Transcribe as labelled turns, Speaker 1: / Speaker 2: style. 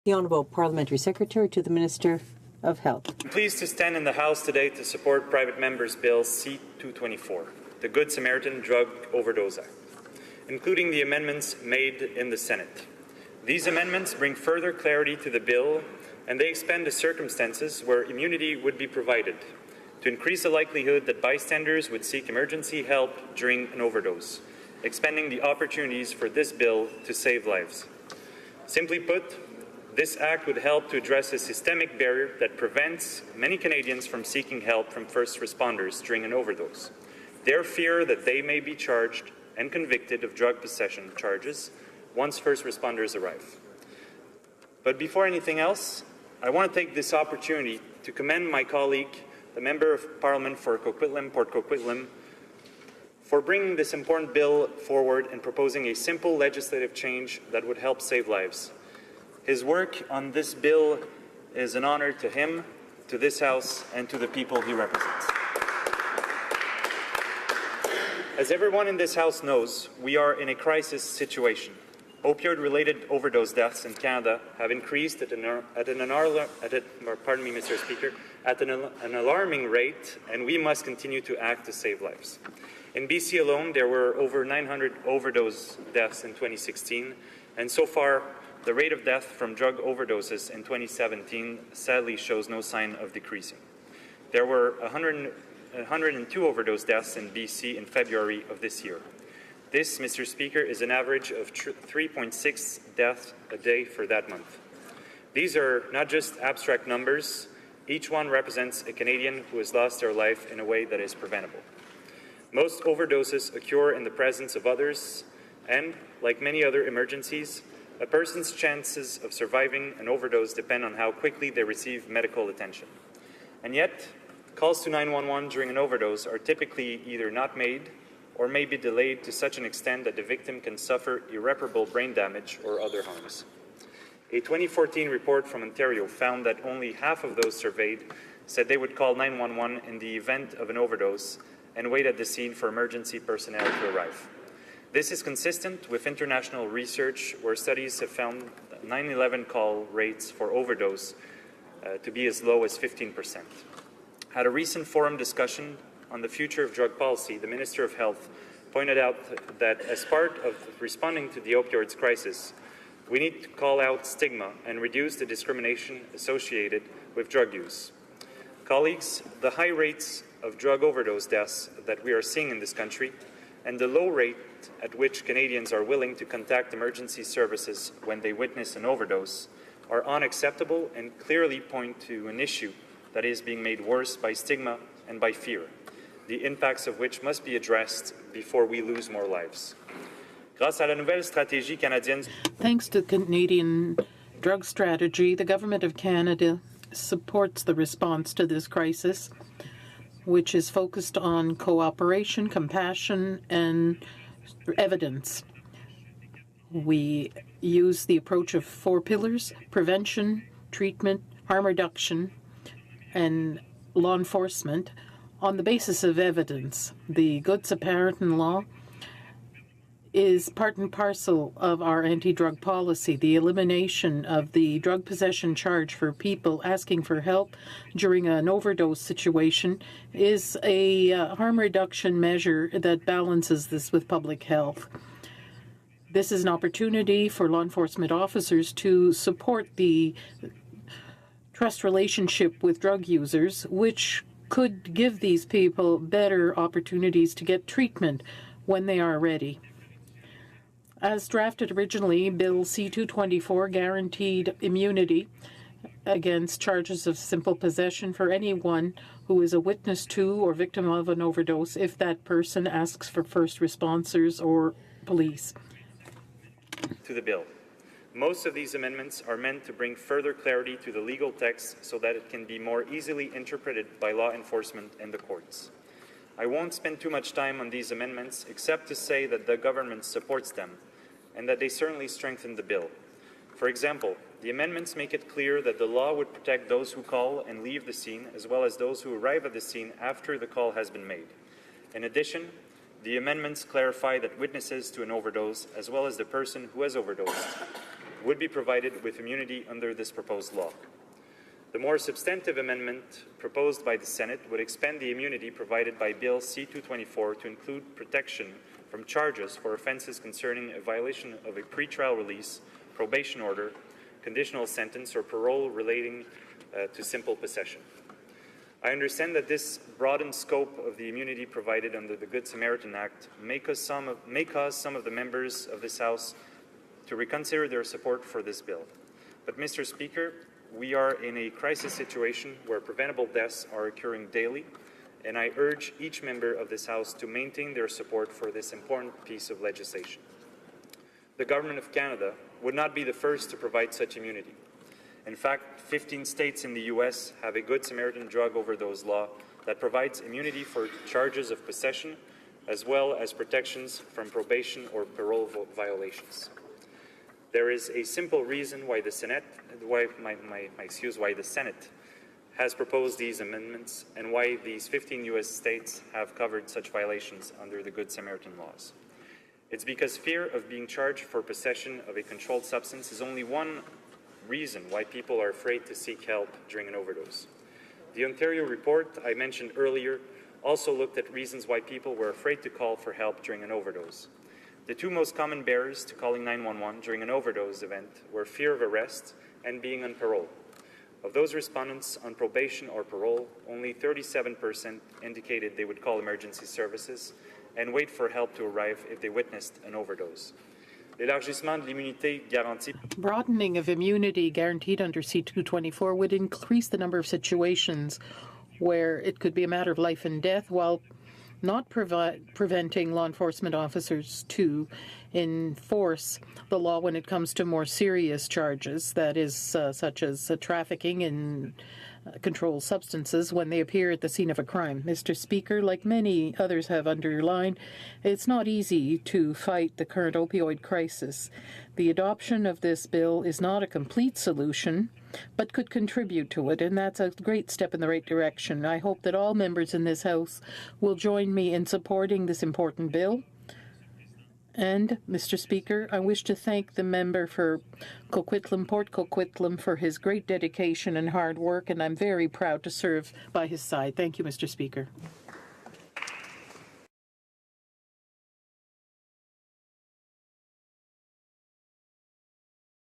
Speaker 1: The Honourable Parliamentary Secretary to the Minister of Health.
Speaker 2: I'm pleased to stand in the House today to support Private Member's Bill C-224, the Good Samaritan Drug Overdose Act, including the amendments made in the Senate. These amendments bring further clarity to the bill, and they expand the circumstances where immunity would be provided to increase the likelihood that bystanders would seek emergency help during an overdose, expanding the opportunities for this bill to save lives. Simply put, this act would help to address a systemic barrier that prevents many Canadians from seeking help from first responders during an overdose. Their fear that they may be charged and convicted of drug possession charges once first responders arrive. But before anything else, I want to take this opportunity to commend my colleague, the Member of Parliament for Coquitlam, Port Coquitlam, for bringing this important bill forward and proposing a simple legislative change that would help save lives. His work on this bill is an honor to him, to this House, and to the people he represents. As everyone in this House knows, we are in a crisis situation. Opioid-related overdose deaths in Canada have increased at an alarming rate, and we must continue to act to save lives. In BC alone, there were over 900 overdose deaths in 2016, and so far, the rate of death from drug overdoses in 2017 sadly shows no sign of decreasing. There were 102 overdose deaths in BC in February of this year. This, Mr. Speaker, is an average of 3.6 deaths a day for that month. These are not just abstract numbers. Each one represents a Canadian who has lost their life in a way that is preventable. Most overdoses occur in the presence of others, and, like many other emergencies, a person's chances of surviving an overdose depend on how quickly they receive medical attention. And yet, calls to 911 during an overdose are typically either not made or may be delayed to such an extent that the victim can suffer irreparable brain damage or other harms. A 2014 report from Ontario found that only half of those surveyed said they would call 911 in the event of an overdose and wait at the scene for emergency personnel to arrive. This is consistent with international research where studies have found 911 call rates for overdose to be as low as 15%. At a recent forum discussion on the future of drug policy, the Minister of Health pointed out that as part of responding to the opioids crisis, we need to call out stigma and reduce the discrimination associated with drug use. Colleagues, the high rates of drug overdose deaths that we are seeing in this country and the low rate at which Canadians are willing to contact emergency services when they witness an overdose are unacceptable and clearly point to an issue that is being made worse by stigma and by fear, the impacts of which must be addressed before we lose more lives. Grâce à la nouvelle stratégie canadienne.
Speaker 3: Thanks to the Canadian drug strategy, the Government of Canada supports the response to this crisis, which is focused on cooperation, compassion, and evidence. We use the approach of 4 pillars: prevention, treatment, harm reduction, and law enforcement on the basis of evidence. The Good Samaritan law is part and parcel of our anti-drug policy. The elimination of the drug possession charge for people asking for help during an overdose situation is a harm reduction measure that balances this with public health. This is an opportunity for law enforcement officers to support the trust relationship with drug users, which could give these people better opportunities to get treatment when they are ready. As drafted originally, Bill C-224 guaranteed immunity against charges of simple possession for anyone who is a witness to or victim of an overdose if that person asks for first responders or police.
Speaker 2: To the bill. Most of these amendments are meant to bring further clarity to the legal text so that it can be more easily interpreted by law enforcement and the courts. I won't spend too much time on these amendments except to say that the government supports them and that they certainly strengthen the bill. For example, the amendments make it clear that the law would protect those who call and leave the scene as well as those who arrive at the scene after the call has been made. In addition, the amendments clarify that witnesses to an overdose, as well as the person who has overdosed, would be provided with immunity under this proposed law. The more substantive amendment proposed by the Senate would expand the immunity provided by Bill C-224 to include protection from charges for offences concerning a violation of a pretrial release, probation order, conditional sentence, or parole relating to simple possession. I understand that this broadened scope of the immunity provided under the Good Samaritan Act may cause some of the members of this House to reconsider their support for this bill. But, Mr. Speaker, we are in a crisis situation where preventable deaths are occurring daily, and I urge each member of this House to maintain their support for this important piece of legislation. The Government of Canada would not be the first to provide such immunity. In fact, 15 states in the U.S. have a Good Samaritan drug overdose law that provides immunity for charges of possession, as well as protections from probation or parole violations. There is a simple reason why the Senate has proposed these amendments and why these 15 U.S. states have covered such violations under the Good Samaritan laws. It's because fear of being charged for possession of a controlled substance is only one reason why people are afraid to seek help during an overdose. The Ontario report I mentioned earlier also looked at reasons why people were afraid to call for help during an overdose. The two most common barriers to calling 911 during an overdose event were fear of arrest and being on parole. Of those respondents on probation or parole, only 37% indicated they would call emergency services and wait for help to arrive if they witnessed an overdose. L'élargissement de l'immunité garantie.
Speaker 3: Broadening of immunity guaranteed under C-224 would increase the number of situations where it could be a matter of life and death, while not preventing law enforcement officers to enforce the law when it comes to more serious charges, that is, such as trafficking in controlled substances when they appear at the scene of a crime. Mr. Speaker, like many others have underlined, it's not easy to fight the current opioid crisis. The adoption of this bill is not a complete solution, but could contribute to it, and that's a great step in the right direction. I hope that all members in this House will join me in supporting this important bill. And, Mr. Speaker, I wish to thank the member for Coquitlam, Port Coquitlam, for his great dedication and hard work, and I'm very proud to serve by his side. Thank you, Mr. Speaker.